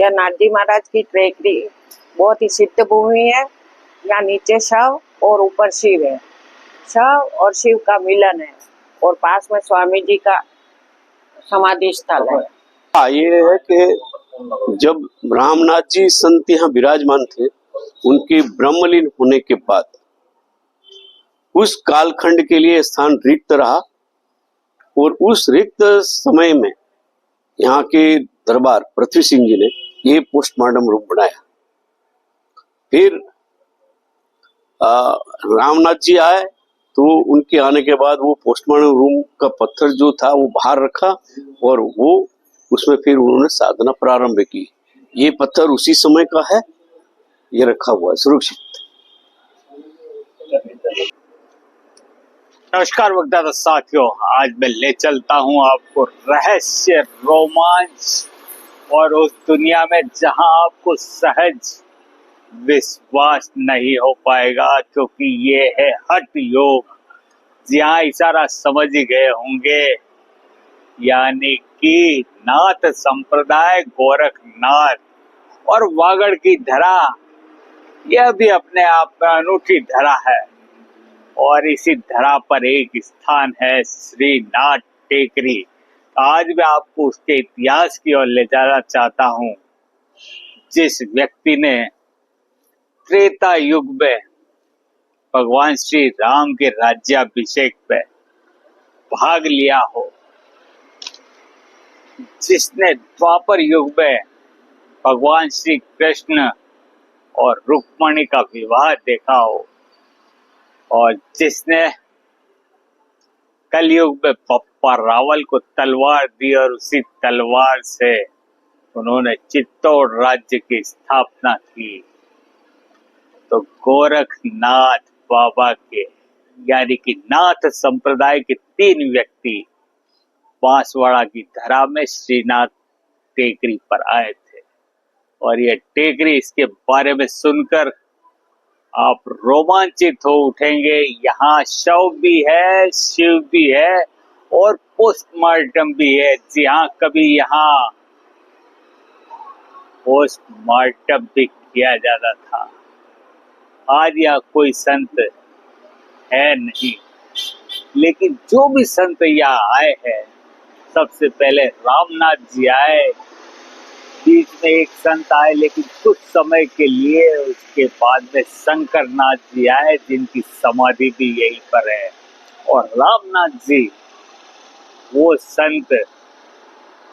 यह नाथ जी महाराज की टेकरी बहुत ही सिद्ध भूमि है। यहाँ नीचे शव और ऊपर शिव है। शव और शिव का मिलन है और पास में स्वामी जी का समाधि स्थल है। ये है कि जब रामनाथ जी संत यहाँ विराजमान थे, उनके ब्रह्मलीन होने के बाद उस कालखंड के लिए स्थान रिक्त रहा और उस रिक्त समय में यहाँ के दरबार पृथ्वी सिंह जी ने ये पोस्टमार्टम रूम बनाया। फिर रामनाथ जी आए तो उनके आने के बाद वो पोस्टमार्टम रूम का पत्थर जो था वो बाहर रखा और वो उसमें फिर उन्होंने साधना प्रारंभ की। ये पत्थर उसी समय का है, ये रखा हुआ है सुरक्षित। नमस्कार वक्ता साथियों, आज मैं ले चलता हूं आपको रहस्य, रोमांच और उस दुनिया में जहां आपको सहज विश्वास नहीं हो पाएगा, क्योंकि ये है हठ योग। जहां इशारा समझ ही गए होंगे, यानी कि नाथ संप्रदाय गोरखनाथ और वागड़ की धरा, यह भी अपने आप में अनूठी धरा है। और इसी धरा पर एक स्थान है श्री नाथ टेकरी। आज मैं आपको उसके इतिहास की ओर ले जाना चाहता हूं। जिस व्यक्ति ने त्रेता युग में भगवान श्री राम के राज्याभिषेक पे भाग लिया हो, जिसने द्वापर युग में भगवान श्री कृष्ण और रुक्मणी का विवाह देखा हो, और जिसने कलयुग में पप्पा रावल को तलवार दी और उसी तलवार से उन्होंने चित्तौड़ राज्य की स्थापना की, तो गोरखनाथ बाबा के यानी कि नाथ संप्रदाय के 3 व्यक्ति बांसवाड़ा की धरा में श्रीनाथ टेकरी पर आए थे। और ये टेकरी, इसके बारे में सुनकर आप रोमांचित हो उठेंगे। यहाँ शव भी है, शिव भी है और पोस्टमार्टम भी है। जी हाँ, कभी यहाँ पोस्टमार्टम भी किया जाता था। आज यहाँ कोई संत है नहीं, लेकिन जो भी संत यहाँ आए हैं, सबसे पहले रामनाथ जी आए, बीच में एक संत आए लेकिन कुछ समय के लिए, उसके बाद में शंकरनाथ जी आए जिनकी समाधि भी यहीं पर है। और रामनाथ जी वो संत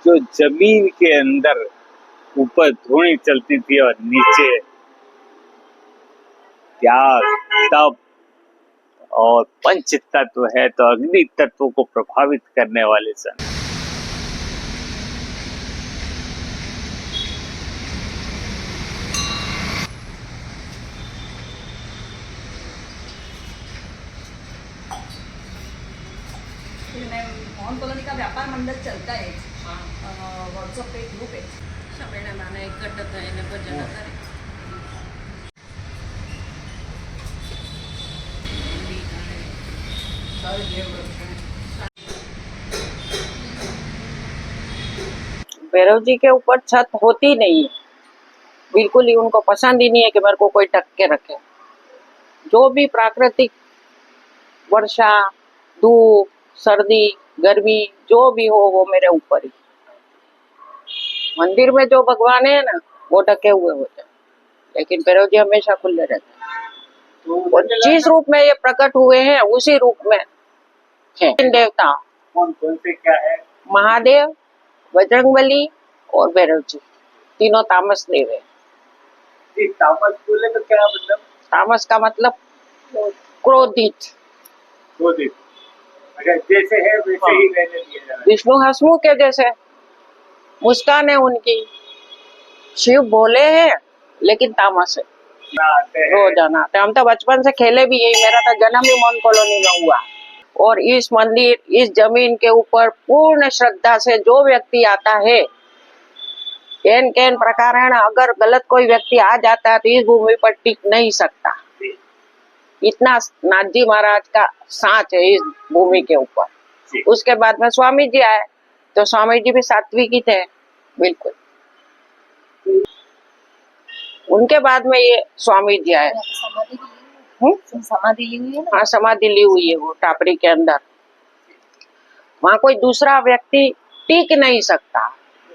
जो जमीन के अंदर ऊपर धूनी चलती थी और नीचे त्याग, तप और पंच तत्व है, तो अग्नि तत्व को प्रभावित करने वाले संत। मोहन कॉलोनी का व्यापार मंडल चलता है, व्हाट्सएप पे ग्रुप है, सगळ्यांना नाना एकत्र થઈને ભજન કરે. भैरव जी के ऊपर छत होती नहीं है, बिल्कुल ही उनको पसंद ही नहीं है कि मेरे को कोई ढक के रखे। जो भी प्राकृतिक वर्षा, धूप, सर्दी, गर्मी जो भी हो वो मेरे ऊपर ही। मंदिर में जो भगवान है ना वो ढके हुए होते हैं, लेकिन भैरव जी हमेशा खुले रहते हैं। और जिस रूप में ये प्रकट हुए हैं उसी रूप में है। देवता कौन कौन से क्या है? महादेव, बजरंगबली और भैरव जी, तीनों तामस देव है। तामस बोले तो क्या मतलब? तामस का मतलब क्रोधित। क्रोधित, अगर जैसे है वैसे ही रहने दिया जाए। विष्णु हंसमुख के जैसे मुस्कान है उनकी। शिव भोले हैं लेकिन तामस है, रोजाना आते। हम तो बचपन से खेले भी यही, मेरा तो जन्म ही मोहन कॉलोनी में हुआ। और इस मंदिर, इस जमीन के ऊपर पूर्ण श्रद्धा से जो व्यक्ति आता है, केन प्रकार है ना, अगर गलत कोई व्यक्ति आ जाता है तो इस भूमि पर टिक नहीं सकता। इतना नाथ जी महाराज का साँच है इस भूमि के ऊपर। उसके बाद में स्वामी जी आए तो स्वामी जी भी सात्विक ही थे, बिल्कुल। उनके बाद में ये स्वामी जी आए। समाधि ली हुई है ना। हाँ, समाधि ली हुई है वो टापरी के अंदर। वहाँ कोई दूसरा व्यक्ति टिक नहीं सकता,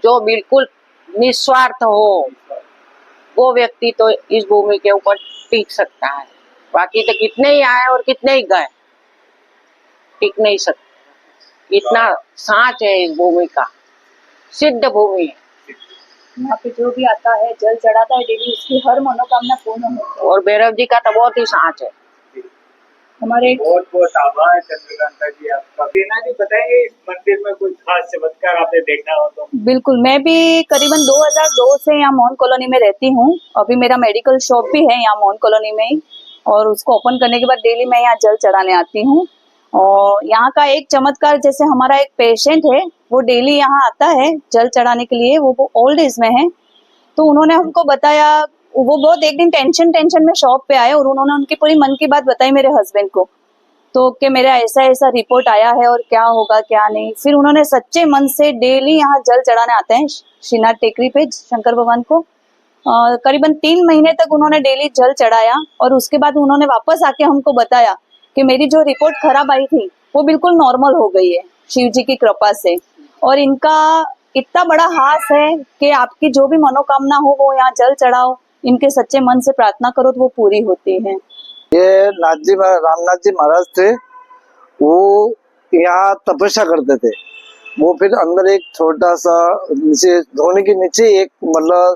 जो बिल्कुल निस्वार्थ हो वो व्यक्ति तो इस भूमि के ऊपर टिक सकता है। बाकी तो कितने ही आए और कितने ही गए, टिक नहीं सकते। इतना सांच है इस भूमि का, सिद्ध भूमि है। यहाँ पे जो भी आता है जल चढ़ाता है डेली, उसकी हर मनोकामना पूर्ण होती है। और भैरव जी का तो बहुत ही सांच है। हमारे बहुत बहुत आभार चंद्रकांता जी आपका। सेना जी बताएंगे इस मंदिर में कुछ खास चमत्कार आपने देखा हो तो? बिल्कुल, मैं भी करीबन 2002 से यहाँ मोहन कॉलोनी में रहती हूँ। अभी मेरा मेडिकल शॉप भी है यहाँ मोहन कॉलोनी में ही, और उसको ओपन करने के बाद डेली मैं यहाँ जल चढ़ाने आती हूँ। और यहाँ का एक चमत्कार, जैसे हमारा एक पेशेंट है वो डेली यहाँ आता है जल चढ़ाने के लिए, वो ओल्ड एज में है। तो उन्होंने हमको बताया, वो बहुत एक दिन टेंशन में शॉप पे आए और उन्होंने उनकी पूरी मन की बात बताई मेरे हस्बैंड को, तो कि मेरा ऐसा ऐसा रिपोर्ट आया है और क्या होगा क्या नहीं। फिर उन्होंने सच्चे मन से डेली यहाँ जल चढ़ाने आते हैं श्रीनाथ टेकरी पे शंकर भगवान को। करीबन 3 महीने तक उन्होंने डेली जल चढ़ाया, और उसके बाद उन्होंने वापस आके हमको बताया कि मेरी जो रिपोर्ट खराब आई थी वो बिल्कुल नॉर्मल हो गई है शिव जी की कृपा से। और इनका इतना बड़ा हाथ है कि आपकी जो भी मनोकामना हो वो यहाँ जल चढ़ाओ, इनके सच्चे मन से प्रार्थना करो तो वो पूरी होती है। ये रामनाथ जी महाराज थे, वो यहाँ तपस्या करते थे। वो फिर अंदर एक छोटा सा नीचे धोने के नीचे एक मतलब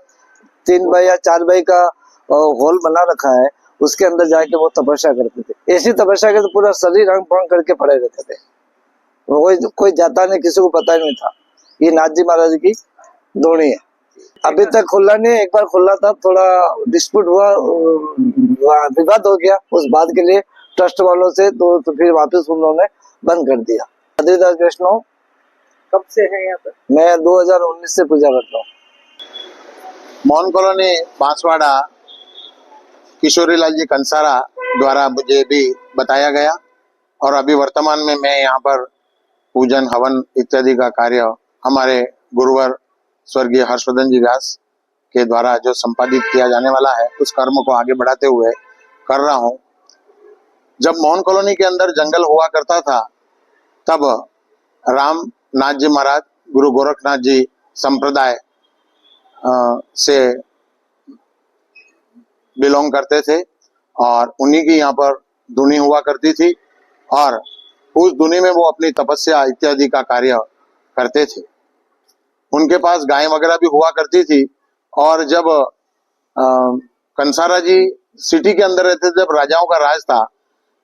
3 बाई या 4 बाई का हॉल बना रखा है, उसके अंदर जाके वो तपस्या करते थे। ऐसी तपस्या के तो पूरा शरीर रंग भंग करके पड़े रहते थे, कोई जाता नहीं, किसी को पता ही नहीं था। ये नाथ जी महाराज की धोनी है। अभी तक खुला नहीं है, एक बार खुला था, थोड़ा डिस्प्यूट हुआ, विवाद हो गया, उस बात के लिए ट्रस्ट वालों से तो फिर वापस उन्होंने बंद कर दिया। बद्रीदास वैष्णव कब से है यहाँ पर? मैं 2019 से पूजा करता हूँ। मोहन कॉलोनी बांसवाड़ा किशोरीलाल जी कंसारा द्वारा मुझे भी बताया गया, और अभी वर्तमान में मैं यहाँ पर पूजन हवन इत्यादि का कार्य हमारे गुरुवर स्वर्गीय हर्षवर्धन जी व्यास के द्वारा जो संपादित किया जाने वाला है, उस कर्म को आगे बढ़ाते हुए कर रहा हूँ। जब मोहन कॉलोनी के अंदर जंगल हुआ करता था, तब रामनाथ जी महाराज गुरु गोरखनाथ जी संप्रदाय से बिलोंग करते थे, और उन्हीं की यहाँ पर धुनी हुआ करती थी, और उस धुनी में वो अपनी तपस्या इत्यादि का कार्य करते थे। उनके पास गाय वगैरह भी हुआ करती थी, और जब कंसारा जी सिटी के अंदर रहते थे, जब राजाओं का राज था,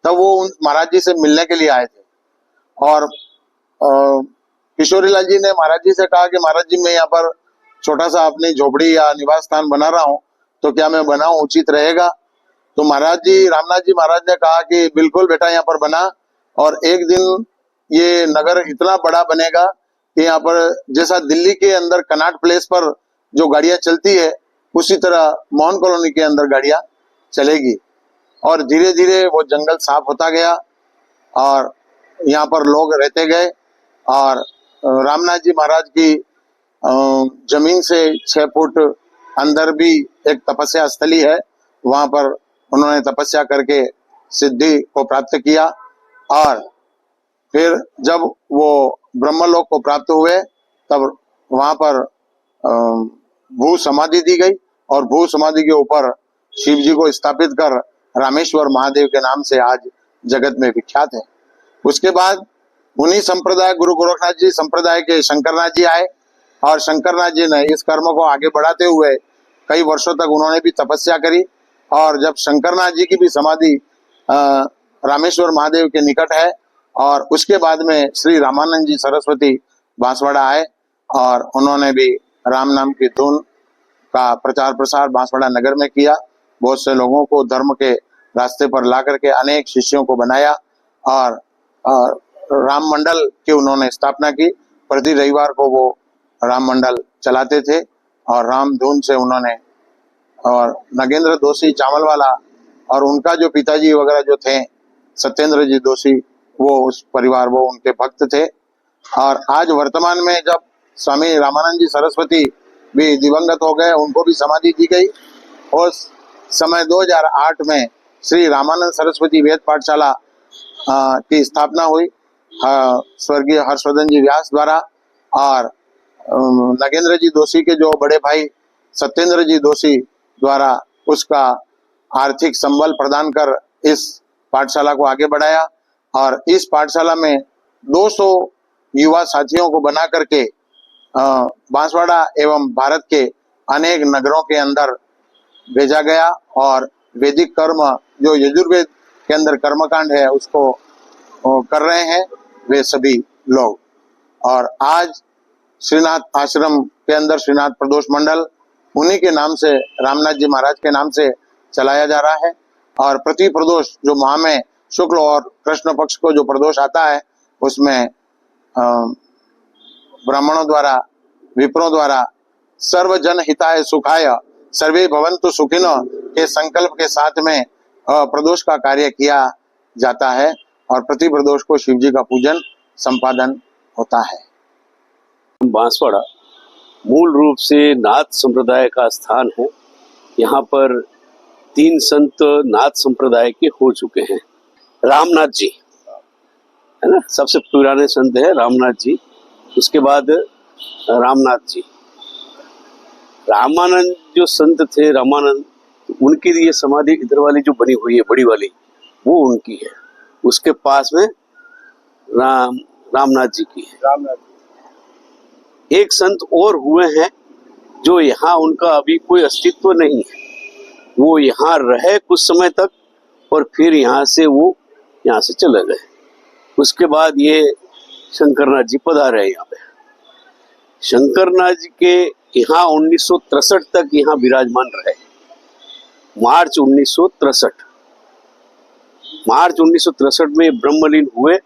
तब वो उन महाराज जी से मिलने के लिए आए थे। और किशोरीलाल जी ने महाराज जी से कहा कि महाराज जी, मैं यहाँ पर छोटा सा अपनी झोपड़ी या निवास स्थान बना रहा हूँ, तो क्या मैं बनाऊं, उचित रहेगा? तो महाराज जी, रामनाथ जी महाराज ने कहा कि बिल्कुल बेटा, यहाँ पर बना, और एक दिन ये नगर इतना बड़ा बनेगा कि यहाँ पर जैसा दिल्ली के अंदर कनॉट प्लेस पर जो गाड़ियां चलती है, उसी तरह मोहन कॉलोनी के अंदर गाड़ियां चलेगी। और धीरे धीरे वो जंगल साफ होता गया, और यहाँ पर लोग रहते गए। और रामनाथ जी महाराज की जमीन से 6 फुट अंदर भी एक तपस्या स्थली है, वहां पर उन्होंने तपस्या करके सिद्धि को प्राप्त किया। और फिर जब वो ब्रह्मलोक को प्राप्त हुए, तब वहां पर भू समाधि दी गई, और भू समाधि के ऊपर शिव जी को स्थापित कर रामेश्वर महादेव के नाम से आज जगत में विख्यात है। उसके बाद उन्हीं संप्रदाय गुरु गोरखनाथ जी संप्रदाय के शंकरनाथ जी आए, और शंकरनाथ जी ने इस कर्म को आगे बढ़ाते हुए कई वर्षों तक उन्होंने भी तपस्या करी। और जब शंकरनाथ जी की भी समाधि रामेश्वर महादेव के निकट है, और उसके बाद में श्री रामानंद जी सरस्वती बांसवाड़ा आए, और उन्होंने भी राम नाम की धुन का प्रचार प्रसार बांसवाड़ा नगर में किया। बहुत से लोगों को धर्म के रास्ते पर ला करके अनेक शिष्यों को बनाया, और राम मंडल की उन्होंने स्थापना की। प्रति रविवार को वो राम मंडल चलाते थे, और राम धुन से उन्होंने, और नगेंद्र दोषी चावलवाला और उनका जो पिताजी वगैरह जो थे सत्येंद्र जी दोषी, वो उस परिवार, वो उनके भक्त थे। और आज वर्तमान में जब स्वामी रामानंद जी सरस्वती भी दिवंगत हो गए, उनको भी समाधि दी गई, उस समय 2008 में श्री रामानंद सरस्वती वेद पाठशाला की स्थापना हुई स्वर्गीय हर्षवर्धन जी व्यास द्वारा, और नगेंद्र जी दोषी के जो बड़े भाई सत्येंद्र जी दोषी द्वारा उसका आर्थिक संबल प्रदान कर इस पाठशाला को आगे बढ़ाया। और इस पाठशाला में 200 युवा साथियों को बना करके बांसवाड़ा एवं भारत के अनेक नगरों के अंदर भेजा गया, और वैदिक कर्म जो यजुर्वेद के अंदर कर्मकांड है उसको कर रहे हैं वे सभी लोग। और आज श्रीनाथ आश्रम के अंदर श्रीनाथ प्रदोष मंडल उन्हीं के नाम से, रामनाथ जी महाराज के नाम से चलाया जा रहा है। और प्रति प्रदोष जो माह में शुक्ल और कृष्ण पक्ष को जो प्रदोष आता है उसमें ब्राह्मणों द्वारा, विप्रों द्वारा सर्व जन हिताय सुखाय सर्वे भवन्तु सुखिनो के संकल्प के साथ में प्रदोष का कार्य किया जाता है, और प्रति प्रदोष को शिव जी का पूजन संपादन होता है। बांसवाड़ा मूल रूप से नाथ संप्रदाय का स्थान है। यहाँ पर 3 संत नाथ संप्रदाय के हो चुके हैं। रामनाथ जी है ना, सबसे पुराने संत है रामनाथ जी, उसके बाद रामनाथ जी। रामानंद जो संत थे, रामानंद, उनकी ये समाधि इधर वाली जो बनी हुई है बड़ी वाली, वो उनकी है। उसके पास में रामनाथ जी की है। रामनाथ एक संत और हुए हैं जो यहाँ उनका अभी कोई अस्तित्व नहीं है, वो यहाँ रहे कुछ समय तक और फिर यहाँ से चले गए। उसके बाद ये शंकरनाथ जी पधारे हैं यहाँ पे। शंकरनाथ जी के यहाँ 1963 तक यहाँ विराजमान रहे। मार्च 1963 में ब्रह्मलीन हुए।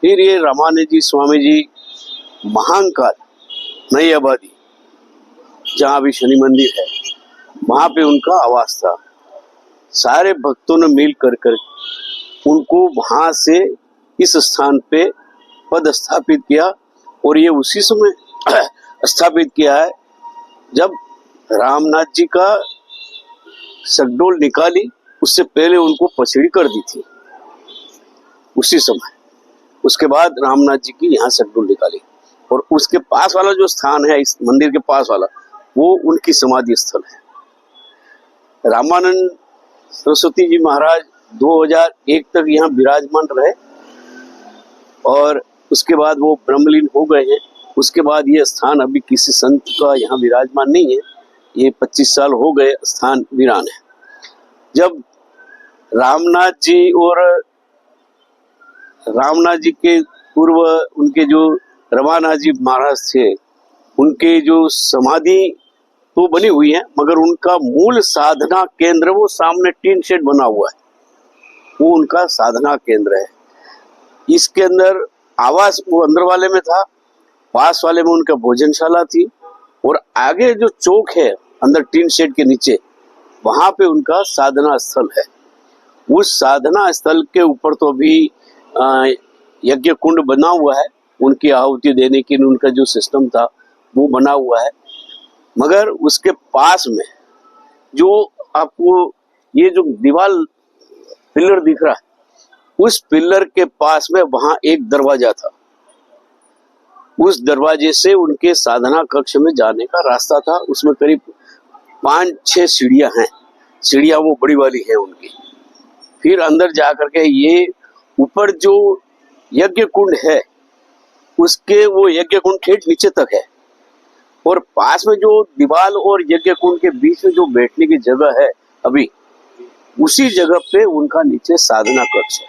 फिर ये रामानंद जी स्वामी जी महाकाल नई आबादी जहाँ अभी शनि मंदिर है वहां पे उनका आवास था। सारे भक्तों ने मिल कर उनको वहां से इस स्थान पे पद स्थापित किया, और ये उसी समय स्थापित किया है जब रामनाथ जी का सगडोल निकाली, उससे पहले उनको पछड़ी कर दी थी उसी समय। उसके बाद रामनाथ जी की यहाँ सगडोल निकाली, और उसके पास वाला जो स्थान है, इस मंदिर के पास वाला, वो उनकी समाधि स्थल है। रामानंद सरस्वती जी महाराज 2001 तक यहाँ विराजमान रहे, और उसके बाद वो ब्रह्मलीन हो गए हैं। उसके बाद ये स्थान अभी किसी संत का यहाँ विराजमान नहीं है। ये 25 साल हो गए स्थान वीरान है। जब रामनाथ जी के पूर्व उनके जो रमानाथ जी महाराज थे, उनके जो समाधि तो बनी हुई है, मगर उनका मूल साधना केंद्र वो सामने टीन शेड बना हुआ है, वो उनका साधना केंद्र है। इसके अंदर आवास वो अंदर वाले में था, पास वाले में उनका भोजनशाला थी, और आगे जो चौक है अंदर टीन शेड के नीचे, वहां पे उनका साधना स्थल है। उस साधना स्थल के ऊपर तो अभी यज्ञ कुंड बना हुआ है, उनकी आहुति देने के लिए उनका जो सिस्टम था वो बना हुआ है। मगर उसके पास में जो आपको ये जो दीवार पिलर दिख रहा है, उस पिलर के पास में वहां एक दरवाजा था। उस दरवाजे से उनके साधना कक्ष में जाने का रास्ता था। उसमें करीब 5-6 सीढ़ियां हैं। सीढ़ियां वो बड़ी वाली है उनकी। फिर अंदर जा करके ये ऊपर जो यज्ञ कुंड है, उसके वो यज्ञ कुंड ठेठ नीचे तक है, और पास में जो दीवार और यज्ञ कुंड के बीच में जो बैठने की जगह है, अभी उसी जगह पे उनका नीचे साधना कक्ष है।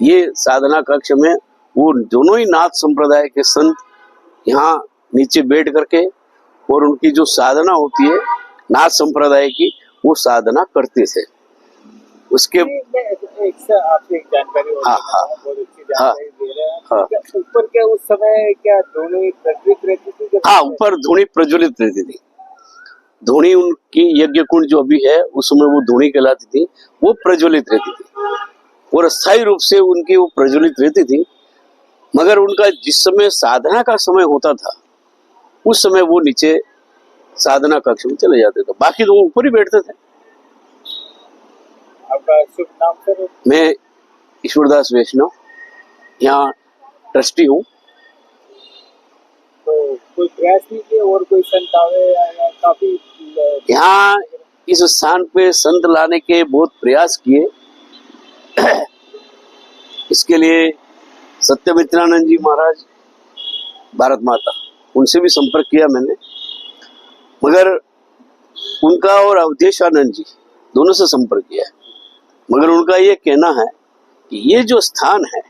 ये साधना कक्ष में वो दोनों ही नाथ संप्रदाय के संत यहाँ नीचे बैठ करके और उनकी जो साधना होती है नाथ संप्रदाय की, वो साधना करते थे। उसके आपसे एक जानकारी बहुत अच्छी जानकारी दे रहे हैं। हाँ। ऊपर क्या उस समय क्या धूनी प्रज्वलित रहती थी? हाँ, ऊपर धूनी प्रज्वलित रहती थी। धूनी उनकी यज्ञ कुंड जो अभी है उस समय वो धूनी कहलाती थी, वो प्रज्वलित रहती थी और स्थायी रूप से उनकी वो प्रज्वलित रहती थी। मगर उनका जिस समय साधना का समय होता था, उस समय वो नीचे साधना कक्ष में चले जाते थे, बाकी तो वो ऊपर ही बैठते थे। आपका शुभ नाम सर? मैं ईश्वरदास वैष्णव, यहाँ ट्रस्टी हूँ। तो कोई प्रयास नहीं किए और कोई संत आवे या काफी यहाँ इस स्थान पे संत लाने के बहुत प्रयास किए। इसके लिए सत्यमित्रानंद जी महाराज, भारत माता, उनसे भी संपर्क किया मैंने, मगर उनका और अवधेशानंद जी दोनों से संपर्क किया, मगर उनका ये कहना है कि ये जो स्थान है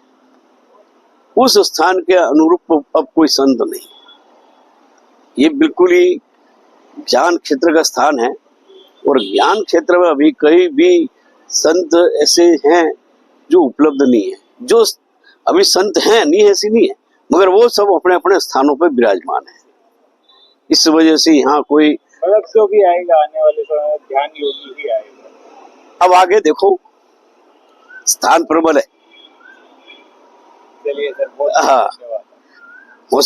उस स्थान के अनुरूप अब कोई संत नहीं, ये बिल्कुल ही ज्ञान क्षेत्र का स्थान है, और ज्ञान क्षेत्र में अभी कई भी संत ऐसे हैं जो उपलब्ध नहीं है। जो अभी संत हैं, नहीं ऐसी नहीं है, मगर वो सब अपने अपने स्थानों पर विराजमान है। इस वजह से यहाँ कोई मतलब जो भी आएगा आने वाले समय में ध्यान योगी ही आएगा। अब आगे देखो, स्थान प्रबल है। चलिए सर, बहुत हाँ। धन्यवाद।